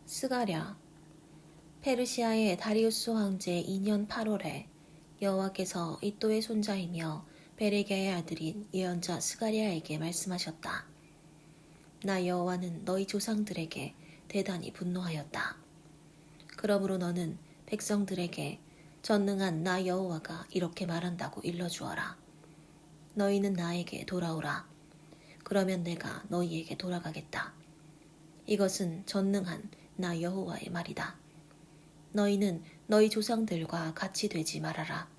스가랴. 페르시아의 다리우스 황제 2년 8월에 여호와께서 이또의 손자이며 베레기야의 아들인 예언자 스가랴에게 말씀하셨다. 나 여호와는 너희 조상들에게 대단히 분노하였다. 그러므로 너는 백성들에게 전능한 나 여호와가 이렇게 말한다고 일러주어라. 너희는 나에게 돌아오라. 그러면 내가 너희에게 돌아가겠다. 이것은 전능한 나 여호와의 말이다. 너희는 너희 조상들과 같이 되지 말아라.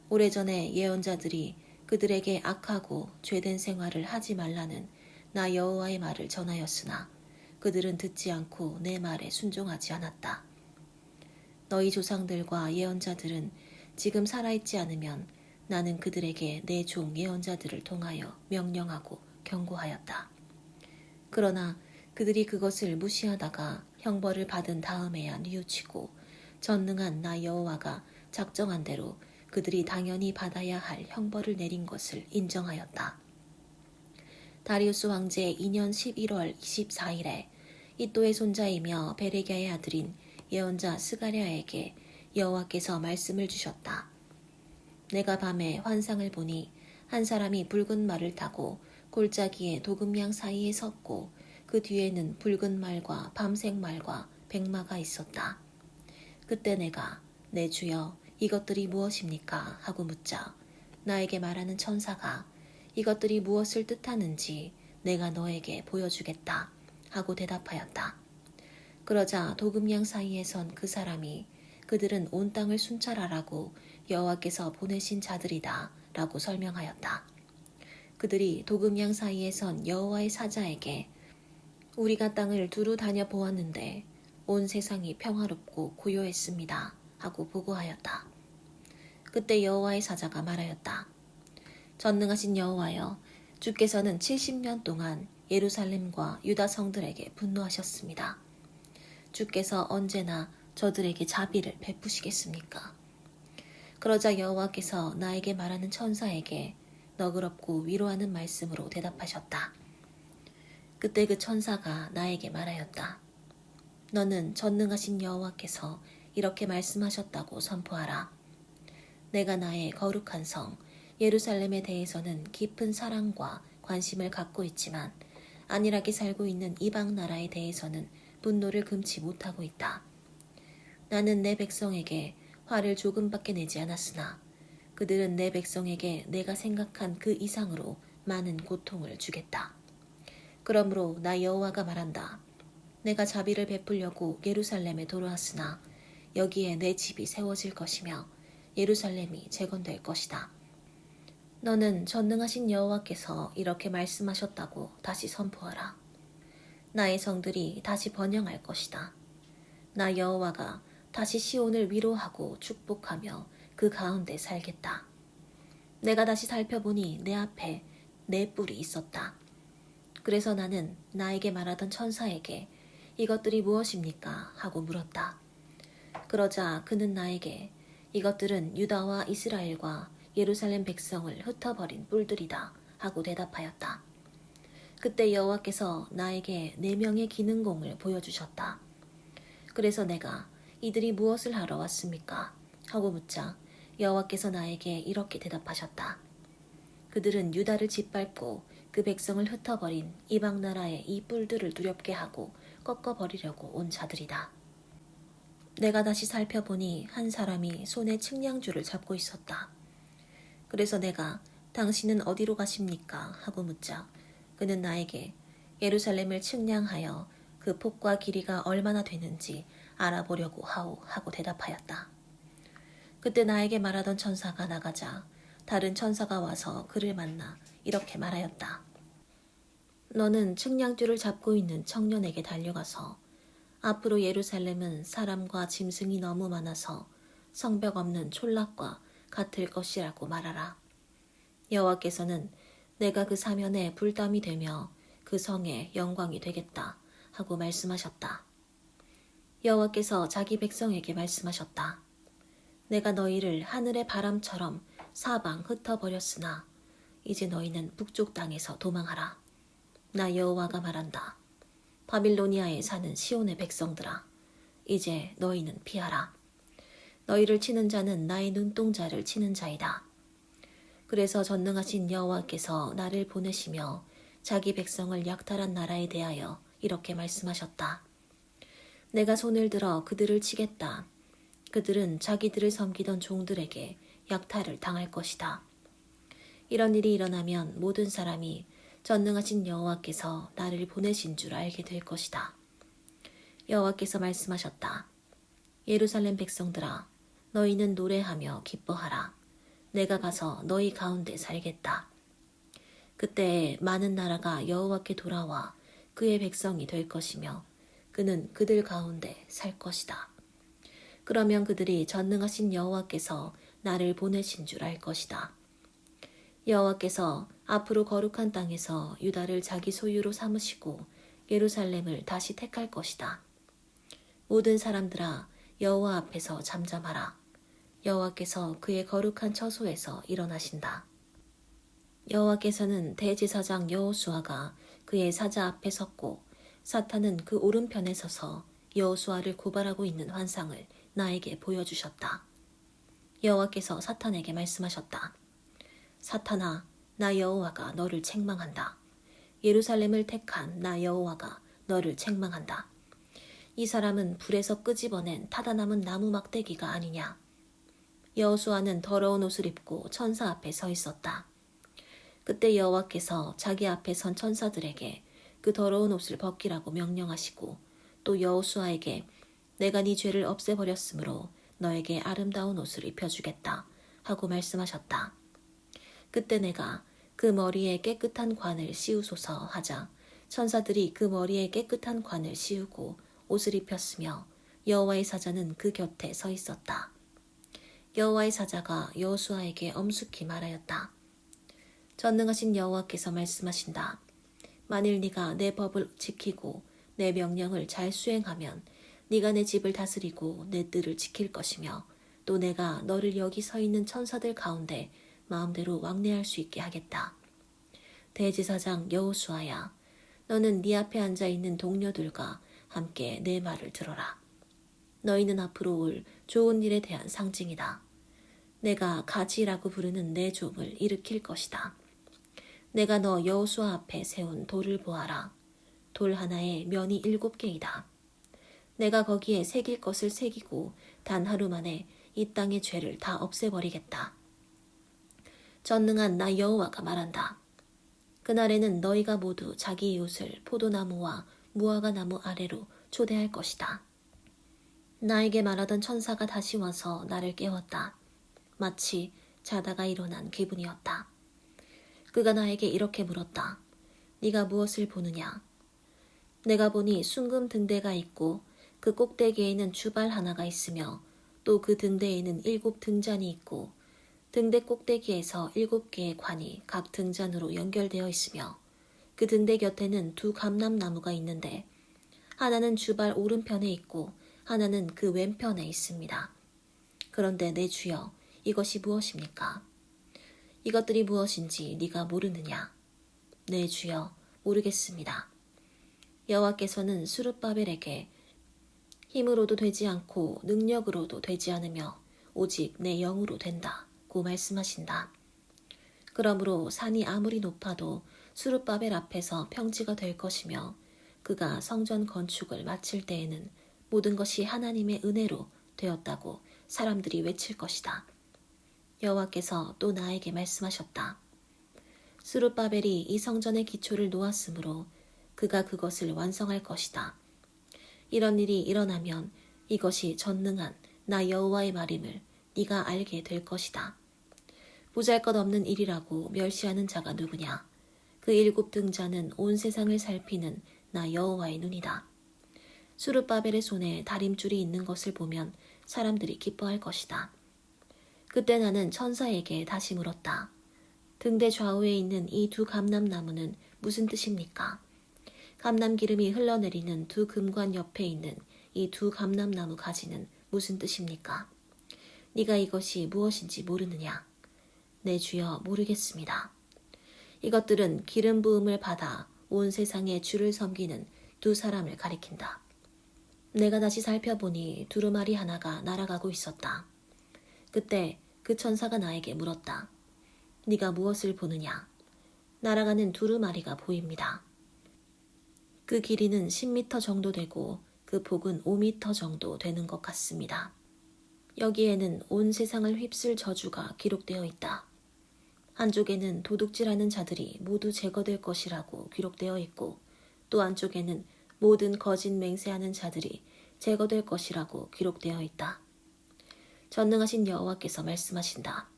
오래전에 예언자들이 그들에게 악하고 죄된 생활을 하지 말라는 나 여호와의 말을 전하였으나 그들은 듣지 않고 내 말에 순종하지 않았다. 너희 조상들과 예언자들은 지금 살아있지 않으면 나는 그들에게 내 종 예언자들을 통하여 명령하고 경고하였다. 그러나 그들이 그것을 무시하다가 형벌을 받은 다음에야 뉘우치고 전능한 나 여호와가 작정한 대로 그들이 당연히 받아야 할 형벌을 내린 것을 인정하였다. 다리우스 황제 2년 11월 24일에 이또의 손자이며 베레기야의 아들인 예언자 스가랴에게 여호와께서 말씀을 주셨다. 내가 밤에 환상을 보니 한 사람이 붉은 말을 타고 골짜기에 도금양 사이에 섰고 그 뒤에는 붉은 말과 밤색 말과 백마가 있었다. 그때 내가 내 주여 이것들이 무엇입니까? 하고 묻자 나에게 말하는 천사가 이것들이 무엇을 뜻하는지 내가 너에게 보여주겠다 하고 대답하였다. 그러자 도금양 사이에 선 그 사람이 그들은 온 땅을 순찰하라고 여호와께서 보내신 자들이다 라고 설명하였다. 그들이 도금양 사이에 선 여호와의 사자에게 우리가 땅을 두루 다녀 보았는데 온 세상이 평화롭고 고요했습니다 하고 보고하였다. 그때 여호와의 사자가 말하였다. 전능하신 여호와여, 주께서는 70년 동안 예루살렘과 유다 성들에게 분노하셨습니다. 주께서 언제나 저들에게 자비를 베푸시겠습니까? 그러자 여호와께서 나에게 말하는 천사에게 너그럽고 위로하는 말씀으로 대답하셨다. 그때 그 천사가 나에게 말하였다. 너는 전능하신 여호와께서 이렇게 말씀하셨다고 선포하라. 내가 나의 거룩한 성 예루살렘에 대해서는 깊은 사랑과 관심을 갖고 있지만 안일하게 살고 있는 이방 나라에 대해서는 분노를 금치 못하고 있다. 나는 내 백성에게 화를 조금밖에 내지 않았으나 그들은 내 백성에게 내가 생각한 그 이상으로 많은 고통을 주겠다. 그러므로 나 여호와가 말한다. 내가 자비를 베풀려고 예루살렘에 돌아왔으나 여기에 내 집이 세워질 것이며 예루살렘이 재건될 것이다. 너는 전능하신 여호와께서 이렇게 말씀하셨다고 다시 선포하라. 나의 성들이 다시 번영할 것이다. 나 여호와가 다시 시온을 위로하고 축복하며 그 가운데 살겠다. 내가 다시 살펴보니 내 앞에 내 뿔이 있었다. 그래서 나는 나에게 말하던 천사에게 이것들이 무엇입니까? 하고 물었다. 그러자 그는 나에게 이것들은 유다와 이스라엘과 예루살렘 백성을 흩어버린 뿔들이다 하고 대답하였다. 그때 여호와께서 나에게 4명의 기능공을 보여주셨다. 그래서 내가 이들이 무엇을 하러 왔습니까? 하고 묻자 여호와께서 나에게 이렇게 대답하셨다. 그들은 유다를 짓밟고 그 백성을 흩어버린 이방 나라의 이 뿔들을 두렵게 하고 꺾어버리려고 온 자들이다. 내가 다시 살펴보니 한 사람이 손에 측량줄을 잡고 있었다. 그래서 내가 당신은 어디로 가십니까? 하고 묻자 그는 나에게 예루살렘을 측량하여 그 폭과 길이가 얼마나 되는지 알아보려고 하오 하고 대답하였다. 그때 나에게 말하던 천사가 나가자 다른 천사가 와서 그를 만나 이렇게 말하였다. 너는 측량줄을 잡고 있는 청년에게 달려가서 앞으로 예루살렘은 사람과 짐승이 너무 많아서 성벽 없는 촌락과 같을 것이라고 말하라. 여호와께서는 내가 그 사면에 불담이 되며 그 성에 영광이 되겠다 하고 말씀하셨다. 여호와께서 자기 백성에게 말씀하셨다. 내가 너희를 하늘의 바람처럼 사방 흩어버렸으나 이제 너희는 북쪽 땅에서 도망하라. 나 여호와가 말한다. 바빌로니아에 사는 시온의 백성들아, 이제 너희는 피하라. 너희를 치는 자는 나의 눈동자를 치는 자이다. 그래서 전능하신 여호와께서 나를 보내시며 자기 백성을 약탈한 나라에 대하여 이렇게 말씀하셨다. 내가 손을 들어 그들을 치겠다. 그들은 자기들을 섬기던 종들에게 약탈을 당할 것이다. 이런 일이 일어나면 모든 사람이 전능하신 여호와께서 나를 보내신 줄 알게 될 것이다. 여호와께서 말씀하셨다. 예루살렘 백성들아, 너희는 노래하며 기뻐하라. 내가 가서 너희 가운데 살겠다. 그때 많은 나라가 여호와께 돌아와 그의 백성이 될 것이며 그는 그들 가운데 살 것이다. 그러면 그들이 전능하신 여호와께서 나를 보내신 줄 알 것이다. 여호와께서 앞으로 거룩한 땅에서 유다를 자기 소유로 삼으시고 예루살렘을 다시 택할 것이다. 모든 사람들아, 여호와 앞에서 잠잠하라. 여호와께서 그의 거룩한 처소에서 일어나신다. 여호와께서는 대제사장 여호수아가 그의 사자 앞에 섰고 사탄은 그 오른편에 서서 여호수아를 고발하고 있는 환상을 나에게 보여주셨다. 여호와께서 사탄에게 말씀하셨다. 사탄아, 나 여호와가 너를 책망한다. 예루살렘을 택한 나 여호와가 너를 책망한다. 이 사람은 불에서 끄집어낸 타다 남은 나무 막대기가 아니냐. 여호수아는 더러운 옷을 입고 천사 앞에 서 있었다. 그때 여호와께서 자기 앞에 선 천사들에게 그 더러운 옷을 벗기라고 명령하시고 또 여호수아에게 내가 네 죄를 없애버렸으므로 너에게 아름다운 옷을 입혀주겠다 하고 말씀하셨다. 그때 내가 그 머리에 깨끗한 관을 씌우소서 하자 천사들이 그 머리에 깨끗한 관을 씌우고 옷을 입혔으며 여호와의 사자는 그 곁에 서 있었다. 여호와의 사자가 여호수아에게 엄숙히 말하였다. 전능하신 여호와께서 말씀하신다. 만일 네가 내 법을 지키고 내 명령을 잘 수행하면 네가 내 집을 다스리고 내 뜰을 지킬 것이며 또 내가 너를 여기 서 있는 천사들 가운데 마음대로 왕래할 수 있게 하겠다. 대제사장 여호수아야, 너는 네 앞에 앉아있는 동료들과 함께 내 말을 들어라. 너희는 앞으로 올 좋은 일에 대한 상징이다. 내가 가지라고 부르는 내 종을 일으킬 것이다. 내가 너 여호수아 앞에 세운 돌을 보아라. 돌 하나에 면이 7개이다. 내가 거기에 새길 것을 새기고 단 하루 만에 이 땅의 죄를 다 없애버리겠다. 전능한 나 여호와가 말한다. 그날에는 너희가 모두 자기 이웃을 포도나무와 무화과 나무 아래로 초대할 것이다. 나에게 말하던 천사가 다시 와서 나를 깨웠다. 마치 자다가 일어난 기분이었다. 그가 나에게 이렇게 물었다. 네가 무엇을 보느냐? 내가 보니 순금 등대가 있고 그 꼭대기에는 주발 하나가 있으며 또 그 등대에는 7 등잔이 있고 등대 꼭대기에서 7개의 관이 각 등잔으로 연결되어 있으며 그 등대 곁에는 2 감람나무가 있는데 하나는 주발 오른편에 있고 하나는 그 왼편에 있습니다. 그런데 내 주여, 이것이 무엇입니까? 이것들이 무엇인지 네가 모르느냐? 내 주여, 모르겠습니다. 여호와께서는 스룹바벨에게 힘으로도 되지 않고 능력으로도 되지 않으며 오직 내 영으로 된다고 말씀하신다. 그러므로 산이 아무리 높아도 스룹바벨 앞에서 평지가 될 것이며 그가 성전 건축을 마칠 때에는 모든 것이 하나님의 은혜로 되었다고 사람들이 외칠 것이다. 여호와께서 또 나에게 말씀하셨다. 스룹바벨이 이 성전의 기초를 놓았으므로 그가 그것을 완성할 것이다. 이런 일이 일어나면 이것이 전능한 나 여호와의 말임을 네가 알게 될 것이다. 보잘것없는 일이라고 멸시하는 자가 누구냐? 그 7 등잔은 온 세상을 살피는 나 여호와의 눈이다. 스룹바벨의 손에 다림줄이 있는 것을 보면 사람들이 기뻐할 것이다. 그때 나는 천사에게 다시 물었다. 등대 좌우에 있는 이 2 감람나무는 무슨 뜻입니까? 감람기름이 흘러내리는 2 금관 옆에 있는 이 2 감람나무 가지는 무슨 뜻입니까? 네가 이것이 무엇인지 모르느냐? 내 주여, 모르겠습니다. 이것들은 기름 부음을 받아 온 세상에 주를 섬기는 두 사람을 가리킨다. 내가 다시 살펴보니 두루마리 하나가 날아가고 있었다. 그때 그 천사가 나에게 물었다. 네가 무엇을 보느냐? 날아가는 두루마리가 보입니다. 그 길이는 10m 정도 되고 그 폭은 5m 정도 되는 것 같습니다. 여기에는 온 세상을 휩쓸 저주가 기록되어 있다. 한쪽에는 도둑질하는 자들이 모두 제거될 것이라고 기록되어 있고 또 한쪽에는 모든 거짓 맹세하는 자들이 제거될 것이라고 기록되어 있다. 전능하신 여호와께서 말씀하신다.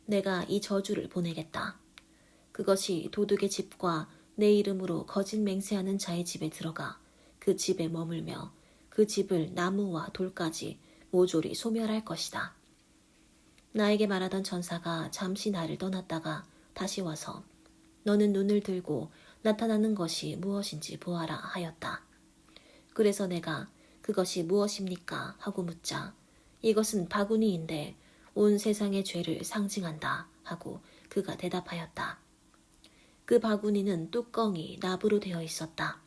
내가 이 저주를 보내겠다. 그것이 도둑의 집과 내 이름으로 거짓 맹세하는 자의 집에 들어가 그 집에 머물며 그 집을 나무와 돌까지 모조리 소멸할 것이다. 나에게 말하던 천사가 잠시 나를 떠났다가 다시 와서 너는 눈을 들고 나타나는 것이 무엇인지 보아라 하였다. 그래서 내가 그것이 무엇입니까? 하고 묻자 이것은 바구니인데 온 세상의 죄를 상징한다 하고 그가 대답하였다. 그 바구니는 뚜껑이 나부로 되어 있었다.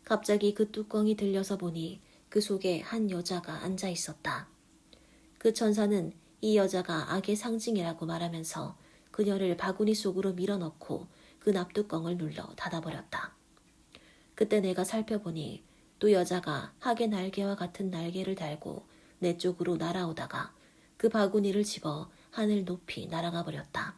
갑자기 그 뚜껑이 들려서 보니 그 속에 한 여자가 앉아 있었다. 그 천사는 이 여자가 악의 상징이라고 말하면서 그녀를 바구니 속으로 밀어넣고 그 납뚜껑을 눌러 닫아버렸다. 그때 내가 살펴보니 또 여자가 학의 날개와 같은 날개를 달고 내 쪽으로 날아오다가 그 바구니를 집어 하늘 높이 날아가 버렸다.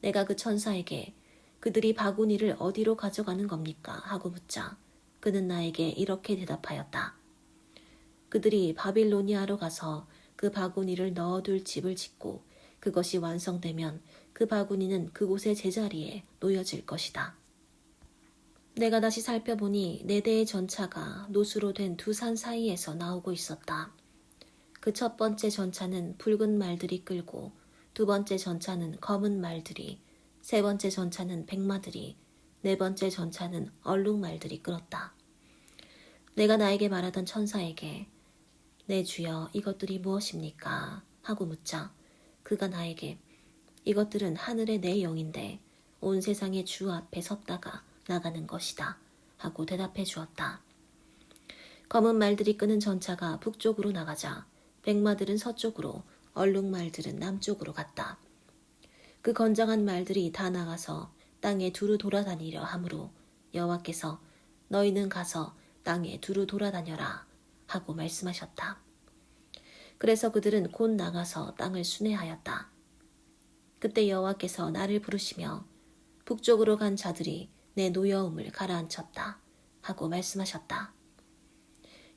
내가 그 천사에게 그들이 바구니를 어디로 가져가는 겁니까? 하고 묻자 그는 나에게 이렇게 대답하였다. 그들이 바빌로니아로 가서 그 바구니를 넣어둘 집을 짓고 그것이 완성되면 그 바구니는 그곳의 제자리에 놓여질 것이다. 내가 다시 살펴보니 4대의 전차가 노수로 된 두 산 사이에서 나오고 있었다. 그 첫 번째 전차는 붉은 말들이 끌고 두 번째 전차는 검은 말들이 세 번째 전차는 백마들이 네 번째 전차는 얼룩말들이 끌었다. 내가 나에게 말하던 천사에게 내 주여 이것들이 무엇입니까? 하고 묻자 그가 나에게 이것들은 하늘의 내 영인데 온 세상의 주 앞에 섰다가 나가는 것이다 하고 대답해 주었다. 검은 말들이 끄는 전차가 북쪽으로 나가자 백마들은 서쪽으로 얼룩말들은 남쪽으로 갔다. 그 건장한 말들이 다 나가서 땅에 두루 돌아다니려 하므로 여호와께서 너희는 가서 땅에 두루 돌아다녀라 하고 말씀하셨다. 그래서 그들은 곧 나가서 땅을 순회하였다. 그때 여호와께서 나를 부르시며 북쪽으로 간 자들이 내 노여움을 가라앉혔다 하고 말씀하셨다.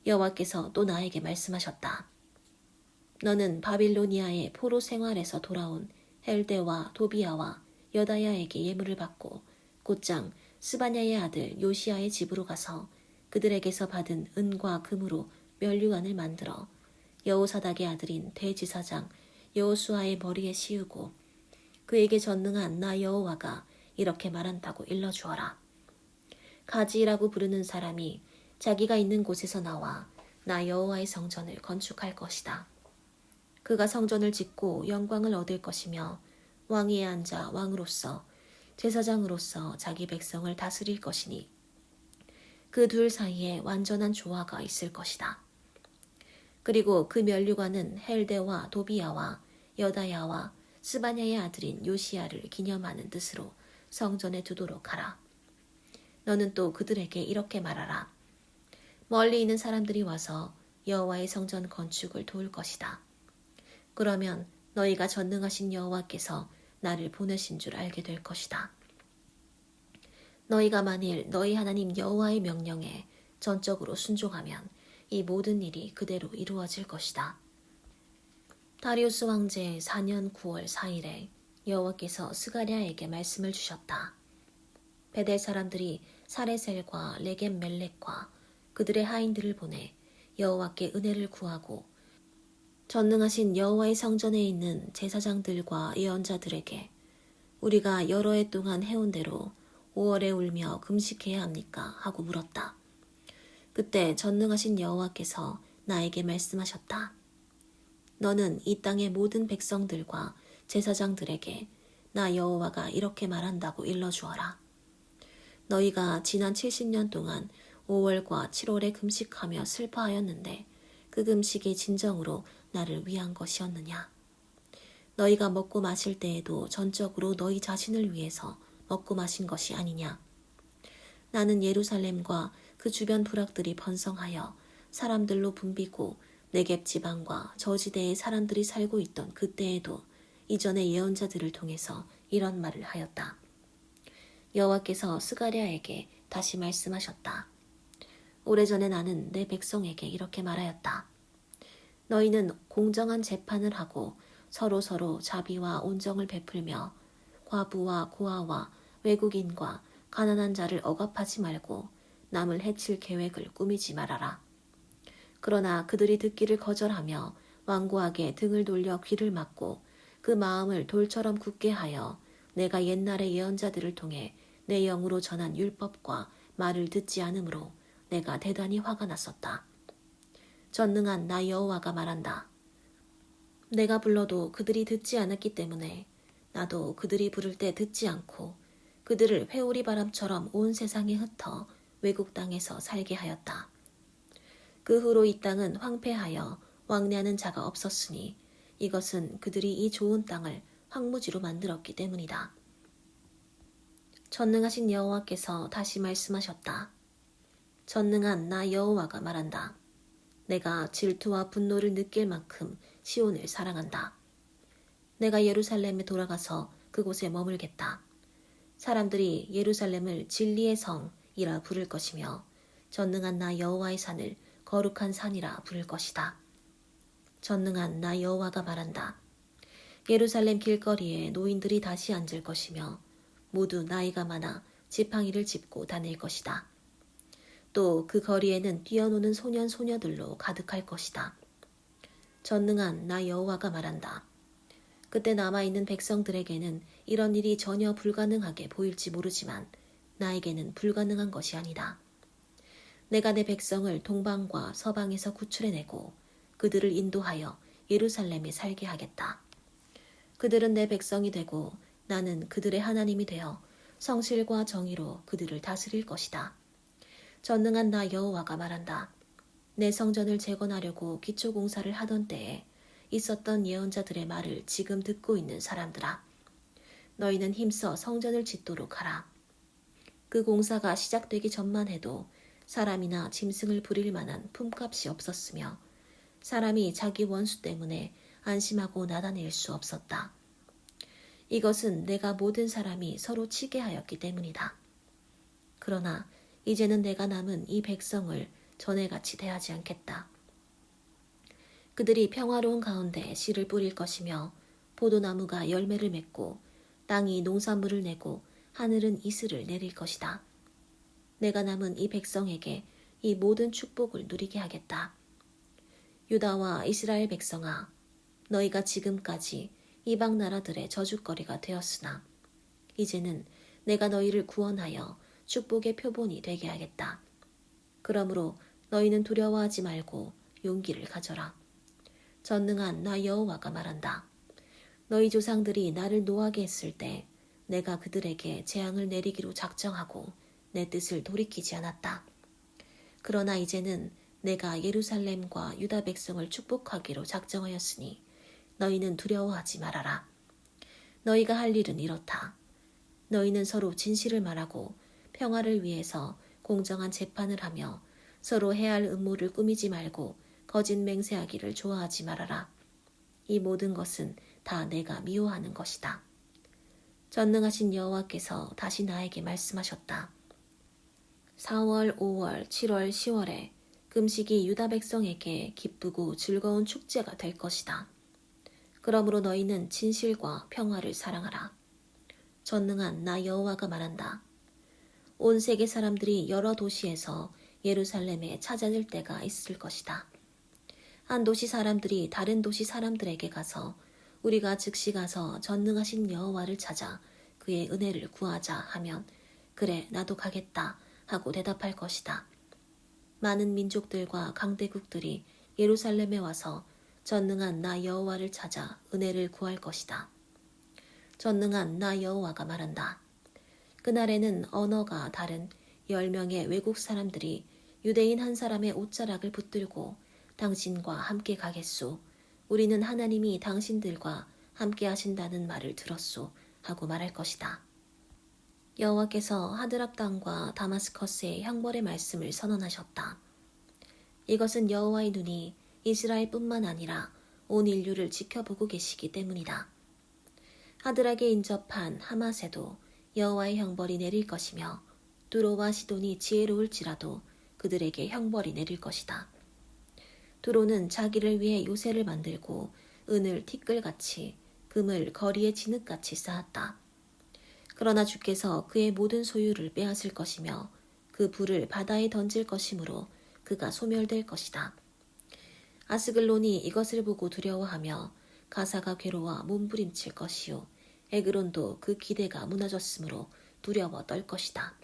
여호와께서 또 나에게 말씀하셨다. 너는 바빌로니아의 포로 생활에서 돌아온 헬데와 도비아와 여다야에게 예물을 받고 곧장 스바냐의 아들 요시야의 집으로 가서 그들에게서 받은 은과 금으로 면류관을 만들어 여호사닥의 아들인 대지사장 여호수아의 머리에 씌우고 그에게 전능한 나 여호와가 이렇게 말한다고 일러주어라. 가지라고 부르는 사람이 자기가 있는 곳에서 나와 나 여호와의 성전을 건축할 것이다. 그가 성전을 짓고 영광을 얻을 것이며 왕위에 앉아 왕으로서 제사장으로서 자기 백성을 다스릴 것이니 그 둘 사이에 완전한 조화가 있을 것이다. 그리고 그 면류관은 헬데와 도비야와 여다야와 스바냐의 아들인 요시야를 기념하는 뜻으로 성전에 두도록 하라. 너는 또 그들에게 이렇게 말하라. 멀리 있는 사람들이 와서 여호와의 성전 건축을 도울 것이다. 그러면 너희가 전능하신 여호와께서 나를 보내신 줄 알게 될 것이다. 너희가 만일 너희 하나님 여호와의 명령에 전적으로 순종하면 이 모든 일이 그대로 이루어질 것이다. 다리우스 왕제 4년 9월 4일에 여호와께서 스가랴에게 말씀을 주셨다. 베델 사람들이 사레셀과 레겜 멜렉과 그들의 하인들을 보내 여호와께 은혜를 구하고 전능하신 여호와의 성전에 있는 제사장들과 예언자들에게 우리가 여러 해 동안 해온 대로 5월에 울며 금식해야 합니까? 하고 물었다. 그때 전능하신 여호와께서 나에게 말씀하셨다. 너는 이 땅의 모든 백성들과 제사장들에게 나 여호와가 이렇게 말한다고 일러주어라. 너희가 지난 70년 동안 5월과 7월에 금식하며 슬퍼하였는데 그 금식이 진정으로 나를 위한 것이었느냐? 너희가 먹고 마실 때에도 전적으로 너희 자신을 위해서 먹고 마신 것이 아니냐? 나는 예루살렘과 그 주변 부락들이 번성하여 사람들로 붐비고 네겝 지방과 저지대에 사람들이 살고 있던 그때에도 이전의 예언자들을 통해서 이런 말을 하였다. 여호와께서 스가랴에게 다시 말씀하셨다. 오래전에 나는 내 백성에게 이렇게 말하였다. 너희는 공정한 재판을 하고 서로 자비와 온정을 베풀며 과부와 고아와 외국인과 가난한 자를 억압하지 말고 남을 해칠 계획을 꾸미지 말아라. 그러나 그들이 듣기를 거절하며 완고하게 등을 돌려 귀를 막고 그 마음을 돌처럼 굳게 하여 내가 옛날의 예언자들을 통해 내 영으로 전한 율법과 말을 듣지 않으므로 내가 대단히 화가 났었다. 전능한 나 여호와가 말한다. 내가 불러도 그들이 듣지 않았기 때문에 나도 그들이 부를 때 듣지 않고 그들을 회오리 바람처럼 온 세상에 흩어 외국 땅에서 살게 하였다. 그 후로 이 땅은 황폐하여 왕래하는 자가 없었으니 이것은 그들이 이 좋은 땅을 황무지로 만들었기 때문이다. 전능하신 여호와께서 다시 말씀하셨다. 전능한 나 여호와가 말한다. 내가 질투와 분노를 느낄 만큼 시온을 사랑한다. 내가 예루살렘에 돌아가서 그곳에 머물겠다. 사람들이 예루살렘을 진리의 성이라 부를 것이며 전능한 나 여호와의 산을 거룩한 산이라 부를 것이다. 전능한 나 여호와가 말한다. 예루살렘 길거리에 노인들이 다시 앉을 것이며 모두 나이가 많아 지팡이를 짚고 다닐 것이다. 또 그 거리에는 뛰어노는 소년 소녀들로 가득할 것이다. 전능한 나 여호와가 말한다. 그때 남아있는 백성들에게는 이런 일이 전혀 불가능하게 보일지 모르지만 나에게는 불가능한 것이 아니다. 내가 내 백성을 동방과 서방에서 구출해내고 그들을 인도하여 예루살렘에 살게 하겠다. 그들은 내 백성이 되고 나는 그들의 하나님이 되어 성실과 정의로 그들을 다스릴 것이다. 전능한 나 여호와가 말한다. 내 성전을 재건하려고 기초공사를 하던 때에 있었던 예언자들의 말을 지금 듣고 있는 사람들아. 너희는 힘써 성전을 짓도록 하라. 그 공사가 시작되기 전만 해도 사람이나 짐승을 부릴 만한 품값이 없었으며 사람이 자기 원수 때문에 안심하고 나다낼 수 없었다. 이것은 내가 모든 사람이 서로 치게 하였기 때문이다. 그러나 이제는 내가 남은 이 백성을 전에같이 대하지 않겠다. 그들이 평화로운 가운데 씨를 뿌릴 것이며 포도나무가 열매를 맺고 땅이 농산물을 내고 하늘은 이슬을 내릴 것이다. 내가 남은 이 백성에게 이 모든 축복을 누리게 하겠다. 유다와 이스라엘 백성아, 너희가 지금까지 이방 나라들의 저주거리가 되었으나 이제는 내가 너희를 구원하여 축복의 표본이 되게 하겠다. 그러므로 너희는 두려워하지 말고 용기를 가져라. 전능한 나 여호와가 말한다. 너희 조상들이 나를 노하게 했을 때 내가 그들에게 재앙을 내리기로 작정하고 내 뜻을 돌이키지 않았다. 그러나 이제는 내가 예루살렘과 유다 백성을 축복하기로 작정하였으니 너희는 두려워하지 말아라. 너희가 할 일은 이렇다. 너희는 서로 진실을 말하고 평화를 위해서 공정한 재판을 하며 서로 해야 할 음모를 꾸미지 말고 거짓 맹세하기를 좋아하지 말아라. 이 모든 것은 다 내가 미워하는 것이다. 전능하신 여호와께서 다시 나에게 말씀하셨다. 4월, 5월, 7월, 10월에 금식이 유다 백성에게 기쁘고 즐거운 축제가 될 것이다. 그러므로 너희는 진실과 평화를 사랑하라. 전능한 나 여호와가 말한다. 온 세계 사람들이 여러 도시에서 예루살렘에 찾아들 때가 있을 것이다. 한 도시 사람들이 다른 도시 사람들에게 가서 우리가 즉시 가서 전능하신 여호와를 찾아 그의 은혜를 구하자 하면 그래 나도 가겠다 하고 대답할 것이다. 많은 민족들과 강대국들이 예루살렘에 와서 전능한 나 여호와를 찾아 은혜를 구할 것이다. 전능한 나 여호와가 말한다. 그날에는 언어가 다른 10명의 외국 사람들이 유대인 한 사람의 옷자락을 붙들고 당신과 함께 가겠소. 우리는 하나님이 당신들과 함께 하신다는 말을 들었소. 하고 말할 것이다. 여호와께서 하드락 땅과 다마스커스의 형벌의 말씀을 선언하셨다. 이것은 여호와의 눈이 이스라엘뿐만 아니라 온 인류를 지켜보고 계시기 때문이다. 하드락에 인접한 하맛에도 여호와의 형벌이 내릴 것이며 두로와 시돈이 지혜로울지라도 그들에게 형벌이 내릴 것이다. 두로는 자기를 위해 요새를 만들고 은을 티끌같이 금을 거리에 진흙같이 쌓았다. 그러나 주께서 그의 모든 소유를 빼앗을 것이며 그 불을 바다에 던질 것이므로 그가 소멸될 것이다. 아스글론이 이것을 보고 두려워하며 가사가 괴로워 몸부림칠 것이요 에그론도 그 기대가 무너졌으므로 두려워 떨 것이다.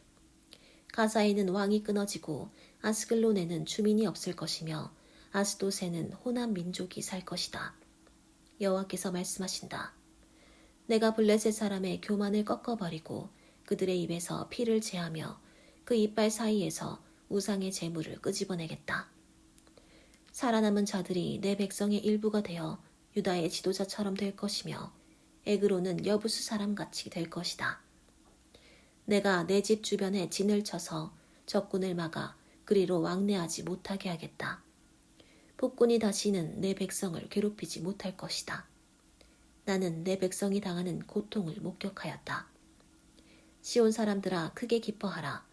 가사에는 왕이 끊어지고 아스글론에는 주민이 없을 것이며 아스돗에는 호남 민족이 살 것이다. 여호와께서 말씀하신다. 내가 블레셋 사람의 교만을 꺾어버리고 그들의 입에서 피를 제하며 그 이빨 사이에서 우상의 재물을 끄집어내겠다. 살아남은 자들이 내 백성의 일부가 되어 유다의 지도자처럼 될 것이며 에그로는 여부수 사람같이 될 것이다. 내가 내 집 주변에 진을 쳐서 적군을 막아 그리로 왕래하지 못하게 하겠다. 폭군이 다시는 내 백성을 괴롭히지 못할 것이다. 나는 내 백성이 당하는 고통을 목격하였다. 시온 사람들아 크게 기뻐하라.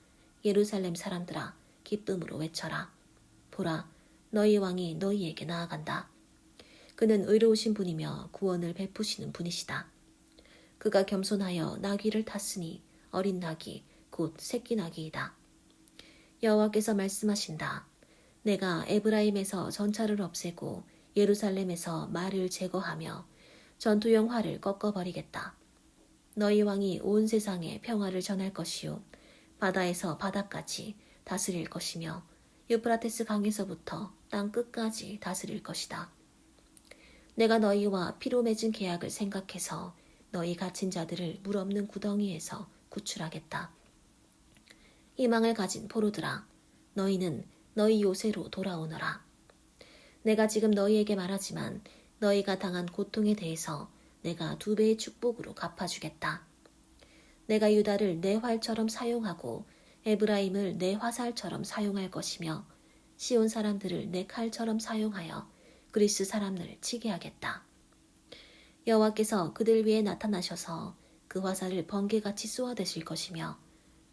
예루살렘 사람들아 기쁨으로 외쳐라. 보라, 너희 왕이 너희에게 나아간다. 그는 의로우신 분이며 구원을 베푸시는 분이시다. 그가 겸손하여 나귀를 탔으니 어린 나귀 곧 새끼 나귀이다. 여호와께서 말씀하신다. 내가 에브라임에서 전차를 없애고 예루살렘에서 말을 제거하며 전투용 활을 꺾어버리겠다. 너희 왕이 온 세상에 평화를 전할 것이요 바다에서 바다까지 다스릴 것이며 유프라테스 강에서부터 땅 끝까지 다스릴 것이다. 내가 너희와 피로 맺은 계약을 생각해서 너희 갇힌 자들을 물 없는 구덩이에서 구출하겠다. 희망을 가진 포로들아, 너희는 너희 요새로 돌아오너라. 내가 지금 너희에게 말하지만 너희가 당한 고통에 대해서 내가 2배의 축복으로 갚아주겠다. 내가 유다를 내 활처럼 사용하고 에브라임을 내 화살처럼 사용할 것이며 시온 사람들을 내 칼처럼 사용하여 그리스 사람을 치게 하겠다. 여호와께서 그들 위에 나타나셔서 그 화살을 번개같이 쏘아대실 것이며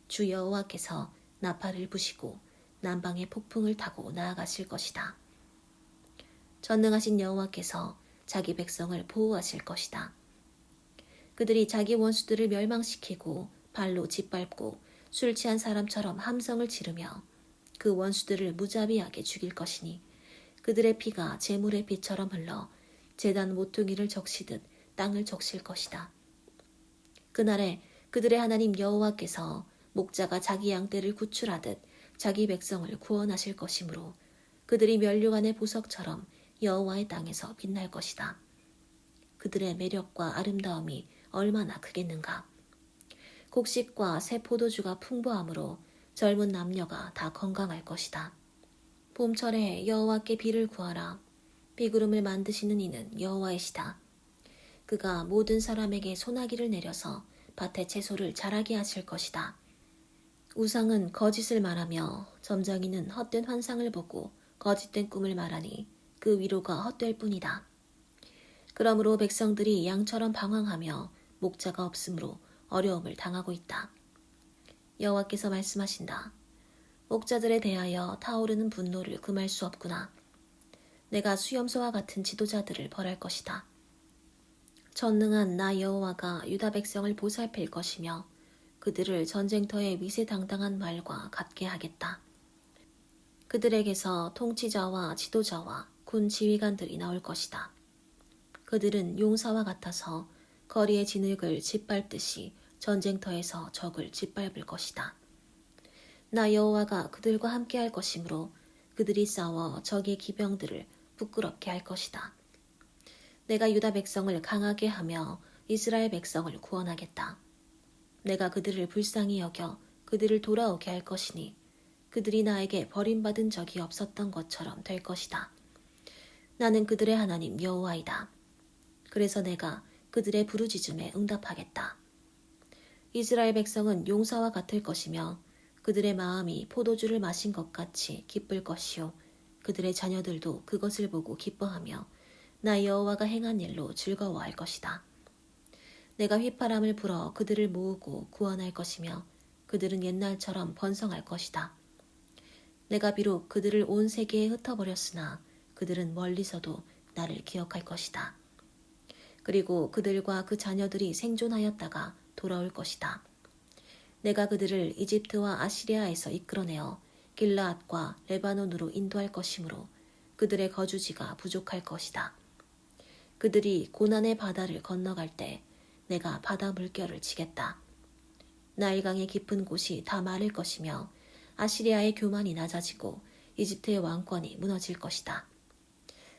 주 여호와께서 나팔을 부시고 남방의 폭풍을 타고 나아가실 것이다. 전능하신 여호와께서 자기 백성을 보호하실 것이다. 그들이 자기 원수들을 멸망시키고 발로 짓밟고 술 취한 사람처럼 함성을 지르며 그 원수들을 무자비하게 죽일 것이니 그들의 피가 재물의 피처럼 흘러 제단 모퉁이를 적시듯 땅을 적실 것이다. 그날에 그들의 하나님 여호와께서 목자가 자기 양떼를 구출하듯 자기 백성을 구원하실 것이므로 그들이 면류관의 보석처럼 여호와의 땅에서 빛날 것이다. 그들의 매력과 아름다움이 얼마나 크겠는가. 곡식과 새 포도주가 풍부하므로 젊은 남녀가 다 건강할 것이다. 봄철에 여호와께 비를 구하라. 비구름을 만드시는 이는 여호와이시다. 그가 모든 사람에게 소나기를 내려서 밭의 채소를 자라게 하실 것이다. 우상은 거짓을 말하며 점장이는 헛된 환상을 보고 거짓된 꿈을 말하니 그 위로가 헛될 뿐이다. 그러므로 백성들이 양처럼 방황하며 목자가 없으므로 어려움을 당하고 있다. 여호와께서 말씀하신다. 목자들에 대하여 타오르는 분노를 금할 수 없구나. 내가 수염소와 같은 지도자들을 벌할 것이다. 전능한 나 여호와가 유다 백성을 보살필 것이며 그들을 전쟁터의 위세당당한 말과 같게 하겠다. 그들에게서 통치자와 지도자와 군 지휘관들이 나올 것이다. 그들은 용사와 같아서 거리의 진흙을 짓밟듯이 전쟁터에서 적을 짓밟을 것이다. 나 여호와가 그들과 함께 할 것이므로 그들이 싸워 적의 기병들을 부끄럽게 할 것이다. 내가 유다 백성을 강하게 하며 이스라엘 백성을 구원하겠다. 내가 그들을 불쌍히 여겨 그들을 돌아오게 할 것이니 그들이 나에게 버림받은 적이 없었던 것처럼 될 것이다. 나는 그들의 하나님 여호와이다. 그래서 내가 그들의 부르짖음에 응답하겠다. 이스라엘 백성은 용사와 같을 것이며 그들의 마음이 포도주를 마신 것 같이 기쁠 것이요 그들의 자녀들도 그것을 보고 기뻐하며 나 여호와가 행한 일로 즐거워할 것이다. 내가 휘파람을 불어 그들을 모으고 구원할 것이며 그들은 옛날처럼 번성할 것이다. 내가 비록 그들을 온 세계에 흩어버렸으나 그들은 멀리서도 나를 기억할 것이다. 그리고 그들과 그 자녀들이 생존하였다가 돌아올 것이다. 내가 그들을 이집트와 아시리아에서 이끌어내어 길라앗과 레바논으로 인도할 것이므로 그들의 거주지가 부족할 것이다. 그들이 고난의 바다를 건너갈 때 내가 바다 물결을 치겠다. 나일강의 깊은 곳이 다 마를 것이며 아시리아의 교만이 낮아지고 이집트의 왕권이 무너질 것이다.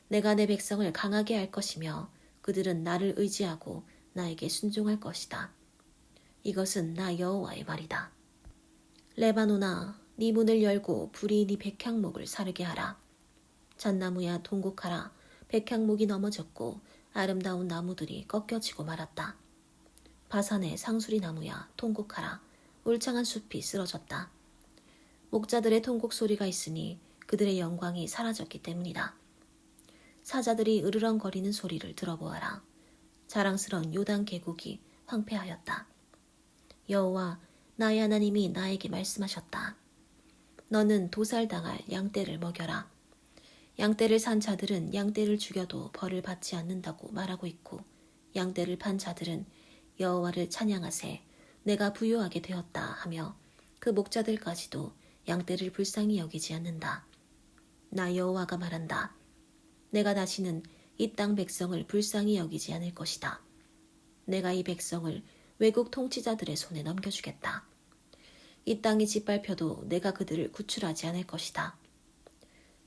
내가 내 백성을 강하게 할 것이며 그들은 나를 의지하고 나에게 순종할 것이다. 이것은 나 여호와의 말이다. 레바논아, 네 문을 열고 불이 네 백향목을 사르게 하라. 잣나무야 통곡하라. 백향목이 넘어졌고 아름다운 나무들이 꺾여지고 말았다. 바산의 상수리 나무야 통곡하라. 울창한 숲이 쓰러졌다. 목자들의 통곡 소리가 있으니 그들의 영광이 사라졌기 때문이다. 사자들이 으르렁거리는 소리를 들어보아라. 자랑스러운 요단 계곡이 황폐하였다. 여호와 나의 하나님이 나에게 말씀하셨다. 너는 도살당할 양떼를 먹여라. 양떼를 산 자들은 양떼를 죽여도 벌을 받지 않는다고 말하고 있고 양떼를 판 자들은 여호와를 찬양하세 내가 부유하게 되었다 하며 그 목자들까지도 양떼를 불쌍히 여기지 않는다. 나 여호와가 말한다. 내가 다시는 이 땅 백성을 불쌍히 여기지 않을 것이다. 내가 이 백성을 외국 통치자들의 손에 넘겨주겠다. 이 땅이 짓밟혀도 내가 그들을 구출하지 않을 것이다.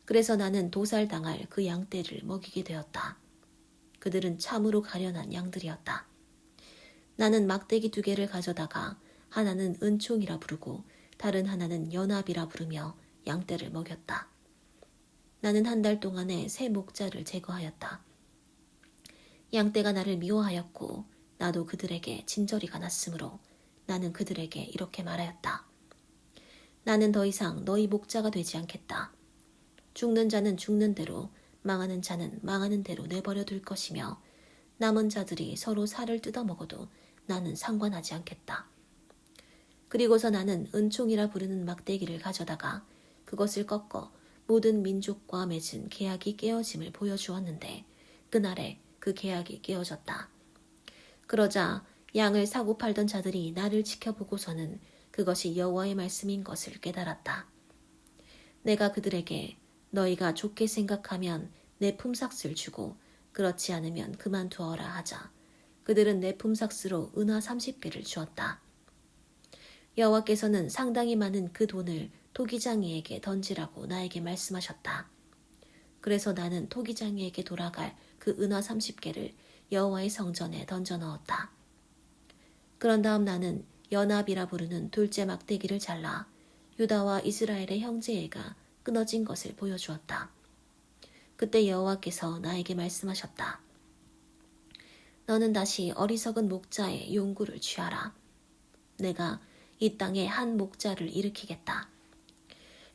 그래서 나는 도살당할 그 양떼를 먹이게 되었다. 그들은 참으로 가련한 양들이었다. 나는 막대기 2개를 가져다가 하나는 은총이라 부르고 다른 하나는 연합이라 부르며 양떼를 먹였다. 나는 한 달 동안에 새 목자를 제거하였다. 양떼가 나를 미워하였고 나도 그들에게 진저리가 났으므로 나는 그들에게 이렇게 말하였다. 나는 더 이상 너희 목자가 되지 않겠다. 죽는 자는 죽는 대로 망하는 자는 망하는 대로 내버려 둘 것이며 남은 자들이 서로 살을 뜯어먹어도 나는 상관하지 않겠다. 그리고서 나는 은총이라 부르는 막대기를 가져다가 그것을 꺾어 모든 민족과 맺은 계약이 깨어짐을 보여주었는데 그날에 그 계약이 깨어졌다. 그러자 양을 사고 팔던 자들이 나를 지켜보고서는 그것이 여호와의 말씀인 것을 깨달았다. 내가 그들에게 너희가 좋게 생각하면 내 품삯을 주고 그렇지 않으면 그만두어라 하자. 그들은 내 품삯으로 은화 30개를 주었다. 여호와께서는 상당히 많은 그 돈을 토기장이에게 던지라고 나에게 말씀하셨다. 그래서 나는 토기장이에게 돌아갈 그 은화 30개를 여호와의 성전에 던져 넣었다. 그런 다음 나는 연합이라 부르는 둘째 막대기를 잘라 유다와 이스라엘의 형제애가 끊어진 것을 보여주었다. 그때 여호와께서 나에게 말씀하셨다. 너는 다시 어리석은 목자의 용구를 취하라. 내가 이 땅에 한 목자를 일으키겠다.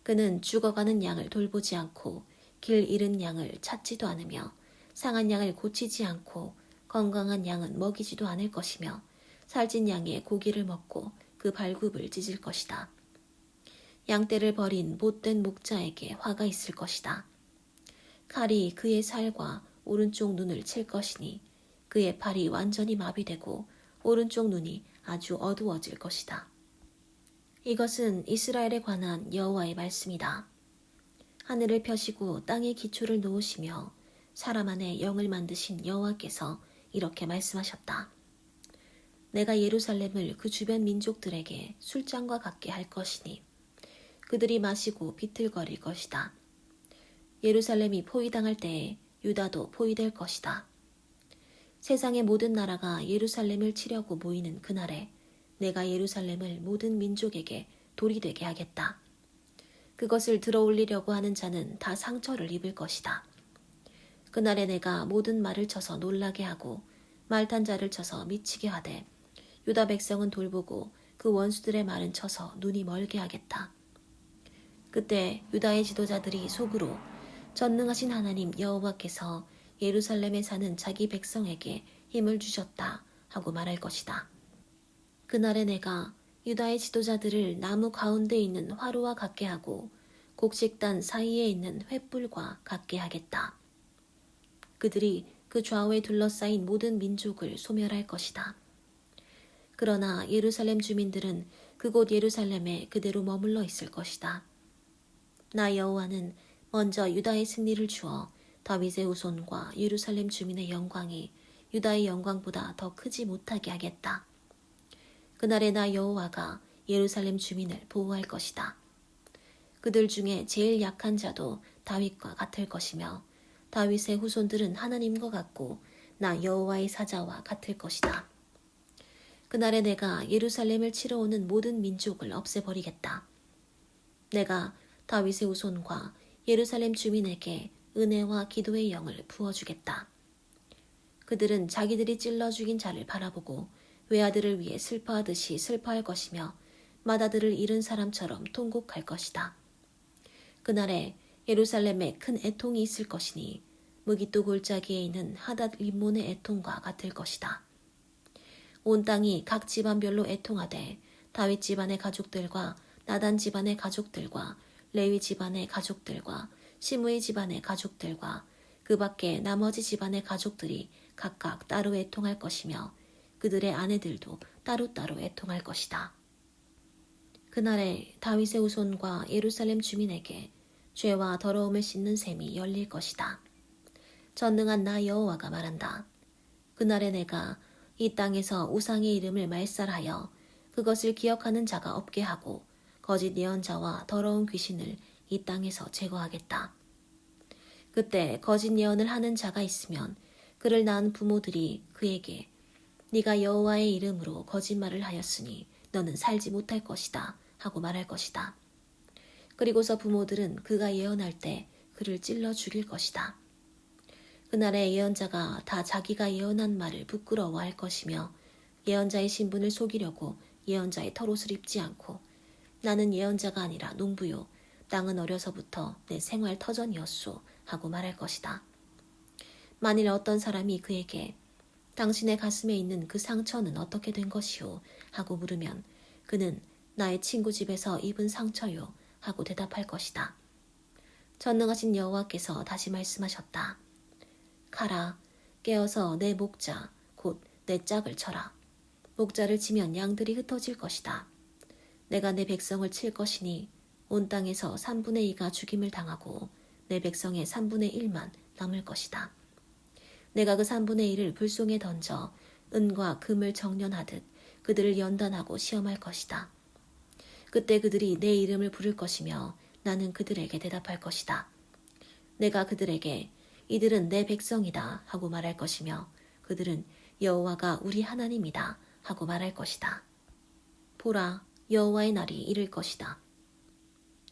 그는 죽어가는 양을 돌보지 않고 길 잃은 양을 찾지도 않으며 상한 양을 고치지 않고 건강한 양은 먹이지도 않을 것이며 살찐 양의 고기를 먹고 그 발굽을 찢을 것이다. 양떼를 버린 못된 목자에게 화가 있을 것이다. 칼이 그의 살과 오른쪽 눈을 칠 것이니 그의 팔이 완전히 마비되고 오른쪽 눈이 아주 어두워질 것이다. 이것은 이스라엘에 관한 여호와의 말씀이다. 하늘을 펴시고 땅에 기초를 놓으시며 사람 안에 영을 만드신 여호와께서 이렇게 말씀하셨다. 내가 예루살렘을 그 주변 민족들에게 술잔과 같게 할 것이니 그들이 마시고 비틀거릴 것이다. 예루살렘이 포위당할 때에 유다도 포위될 것이다. 세상의 모든 나라가 예루살렘을 치려고 모이는 그날에 내가 예루살렘을 모든 민족에게 돌이 되게 하겠다. 그것을 들어올리려고 하는 자는 다 상처를 입을 것이다. 그날에 내가 모든 말을 쳐서 놀라게 하고 말탄 자를 쳐서 미치게 하되 유다 백성은 돌보고 그 원수들의 말은 쳐서 눈이 멀게 하겠다. 그때 유다의 지도자들이 속으로 전능하신 하나님 여호와께서 예루살렘에 사는 자기 백성에게 힘을 주셨다 하고 말할 것이다. 그날에 내가 유다의 지도자들을 나무 가운데 있는 화로와 같게 하고 곡식단 사이에 있는 횃불과 같게 하겠다. 그들이 그 좌우에 둘러싸인 모든 민족을 소멸할 것이다. 그러나 예루살렘 주민들은 그곳 예루살렘에 그대로 머물러 있을 것이다. 나 여호와는 먼저 유다의 승리를 주어 다윗의 후손과 예루살렘 주민의 영광이 유다의 영광보다 더 크지 못하게 하겠다. 그날에 나 여호와가 예루살렘 주민을 보호할 것이다. 그들 중에 제일 약한 자도 다윗과 같을 것이며 다윗의 후손들은 하나님과 같고 나 여호와의 사자와 같을 것이다. 그날에 내가 예루살렘을 치러 오는 모든 민족을 없애버리겠다. 내가 다윗의 후손과 예루살렘 주민에게 은혜와 기도의 영을 부어주겠다. 그들은 자기들이 찔러 죽인 자를 바라보고 외아들을 위해 슬퍼하듯이 슬퍼할 것이며 맏아들을 잃은 사람처럼 통곡할 것이다. 그날에 예루살렘에 큰 애통이 있을 것이니 무기또 골짜기에 있는 하닷 림몬의 애통과 같을 것이다. 온 땅이 각 집안별로 애통하되 다윗 집안의 가족들과 나단 집안의 가족들과 레위 집안의 가족들과 시므의 집안의 가족들과 그 밖에 나머지 집안의 가족들이 각각 따로 애통할 것이며 그들의 아내들도 따로따로 애통할 것이다. 그날에 다윗의 후손과 예루살렘 주민에게 죄와 더러움을 씻는 셈이 열릴 것이다. 전능한 나 여호와가 말한다. 그날에 내가 이 땅에서 우상의 이름을 말살하여 그것을 기억하는 자가 없게 하고 거짓 예언자와 더러운 귀신을 이 땅에서 제거하겠다. 그때 거짓 예언을 하는 자가 있으면 그를 낳은 부모들이 그에게 네가 여호와의 이름으로 거짓말을 하였으니 너는 살지 못할 것이다 하고 말할 것이다. 그리고서 부모들은 그가 예언할 때 그를 찔러 죽일 것이다. 그날에 예언자가 다 자기가 예언한 말을 부끄러워할 것이며 예언자의 신분을 속이려고 예언자의 털옷을 입지 않고 나는 예언자가 아니라 농부요 땅은 어려서부터 내 생활 터전이었소 하고 말할 것이다. 만일 어떤 사람이 그에게 당신의 가슴에 있는 그 상처는 어떻게 된 것이오 하고 물으면 그는 나의 친구 집에서 입은 상처요 하고 대답할 것이다. 전능하신 여호와께서 다시 말씀하셨다. 가라, 깨어서 내 목자 곧 내 짝을 쳐라. 목자를 치면 양들이 흩어질 것이다. 내가 내 백성을 칠 것이니 온 땅에서 3분의 2가 죽임을 당하고 내 백성의 3분의 1만 남을 것이다. 내가 그 3분의 1을 불송에 던져 은과 금을 정련하듯 그들을 연단하고 시험할 것이다. 그때 그들이 내 이름을 부를 것이며 나는 그들에게 대답할 것이다. 내가 그들에게 이들은 내 백성이다 하고 말할 것이며 그들은 여호와가 우리 하나님이다 하고 말할 것이다. 보라, 여호와의 날이 이를 것이다.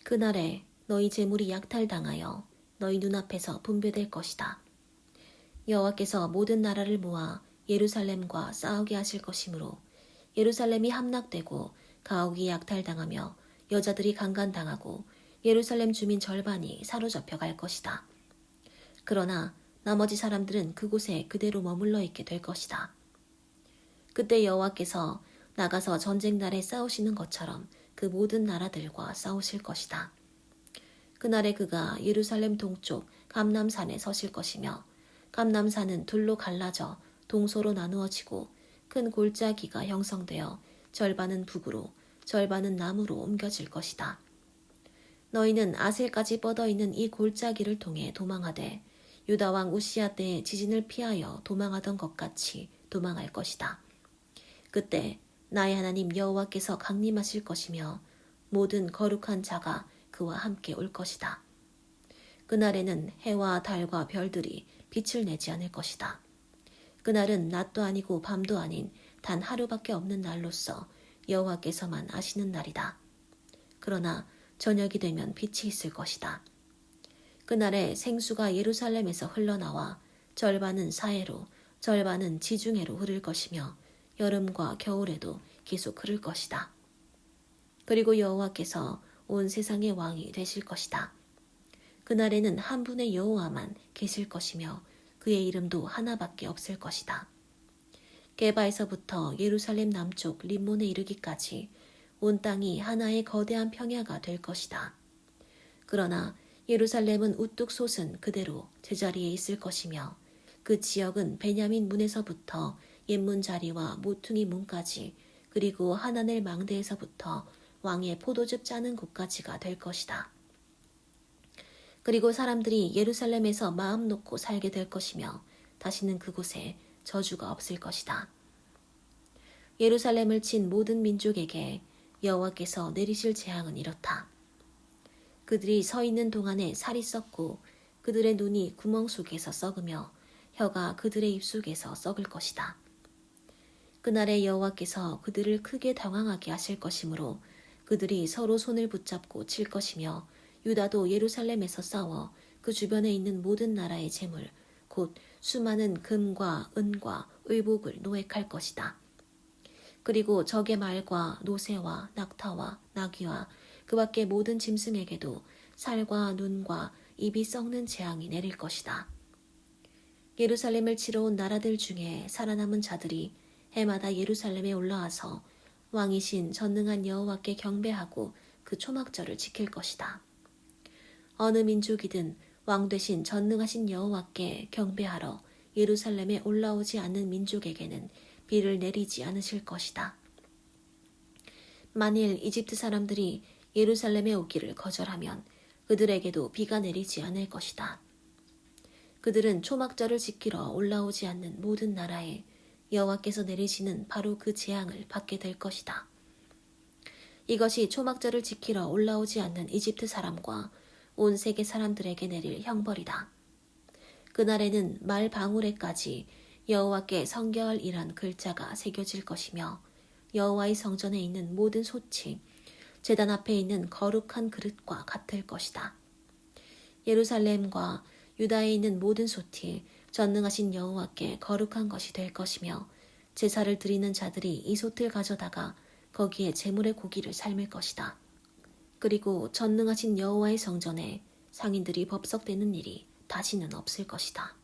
그날에 너희 재물이 약탈당하여 너희 눈앞에서 분배될 것이다. 여호와께서 모든 나라를 모아 예루살렘과 싸우게 하실 것이므로 예루살렘이 함락되고 가옥이 약탈당하며 여자들이 강간당하고 예루살렘 주민 절반이 사로잡혀 갈 것이다. 그러나 나머지 사람들은 그곳에 그대로 머물러 있게 될 것이다. 그때 여호와께서 나가서 전쟁 날에 싸우시는 것처럼 그 모든 나라들과 싸우실 것이다. 그날에 그가 예루살렘 동쪽 감람산에 서실 것이며 감람산은 둘로 갈라져 동서로 나누어지고 큰 골짜기가 형성되어 절반은 북으로 절반은 남으로 옮겨질 것이다. 너희는 아셀까지 뻗어있는 이 골짜기를 통해 도망하되 유다 왕 우시야 때의 지진을 피하여 도망하던 것 같이 도망할 것이다. 그때 나의 하나님 여호와께서 강림하실 것이며 모든 거룩한 자가 그와 함께 올 것이다. 그날에는 해와 달과 별들이 빛을 내지 않을 것이다. 그날은 낮도 아니고 밤도 아닌 단 하루밖에 없는 날로서 여호와께서만 아시는 날이다. 그러나 저녁이 되면 빛이 있을 것이다. 그날에 생수가 예루살렘에서 흘러나와 절반은 사해로 절반은 지중해로 흐를 것이며 여름과 겨울에도 계속 흐를 것이다. 그리고 여호와께서 온 세상의 왕이 되실 것이다. 그날에는 한 분의 여호와만 계실 것이며 그의 이름도 하나밖에 없을 것이다. 게바에서부터 예루살렘 남쪽 림몬에 이르기까지 온 땅이 하나의 거대한 평야가 될 것이다. 그러나 예루살렘은 우뚝 솟은 그대로 제자리에 있을 것이며 그 지역은 베냐민 문에서부터 옛문 자리와 모퉁이 문까지 그리고 하나넬 망대에서부터 왕의 포도즙 짜는 곳까지가 될 것이다. 그리고 사람들이 예루살렘에서 마음 놓고 살게 될 것이며 다시는 그곳에 저주가 없을 것이다. 예루살렘을 친 모든 민족에게 여호와께서 내리실 재앙은 이렇다. 그들이 서 있는 동안에 살이 썩고 그들의 눈이 구멍 속에서 썩으며 혀가 그들의 입 속에서 썩을 것이다. 그날에 여호와께서 그들을 크게 당황하게 하실 것이므로 그들이 서로 손을 붙잡고 칠 것이며 유다도 예루살렘에서 싸워 그 주변에 있는 모든 나라의 재물 곧 수많은 금과 은과 의복을 노획할 것이다. 그리고 적의 말과 노새와 낙타와 나귀와 그 밖의 모든 짐승에게도 살과 눈과 입이 썩는 재앙이 내릴 것이다. 예루살렘을 치러 온 나라들 중에 살아남은 자들이 해마다 예루살렘에 올라와서 왕이신 전능한 여호와께 경배하고 그 초막절을 지킬 것이다. 어느 민족이든 왕 되신 전능하신 여호와께 경배하러 예루살렘에 올라오지 않는 민족에게는 비를 내리지 않으실 것이다. 만일 이집트 사람들이 예루살렘에 오기를 거절하면 그들에게도 비가 내리지 않을 것이다. 그들은 초막절을 지키러 올라오지 않는 모든 나라에 여호와께서 내리시는 바로 그 재앙을 받게 될 것이다. 이것이 초막절을 지키러 올라오지 않는 이집트 사람과 온 세계 사람들에게 내릴 형벌이다. 그날에는 말 방울에까지 여호와께 성결이란 글자가 새겨질 것이며 여호와의 성전에 있는 모든 솥이 제단 앞에 있는 거룩한 그릇과 같을 것이다. 예루살렘과 유다에 있는 모든 솥이 전능하신 여호와께 거룩한 것이 될 것이며 제사를 드리는 자들이 이 솥을 가져다가 거기에 제물의 고기를 삶을 것이다. 그리고 전능하신 여호와의 성전에 상인들이 법석되는 일이 다시는 없을 것이다.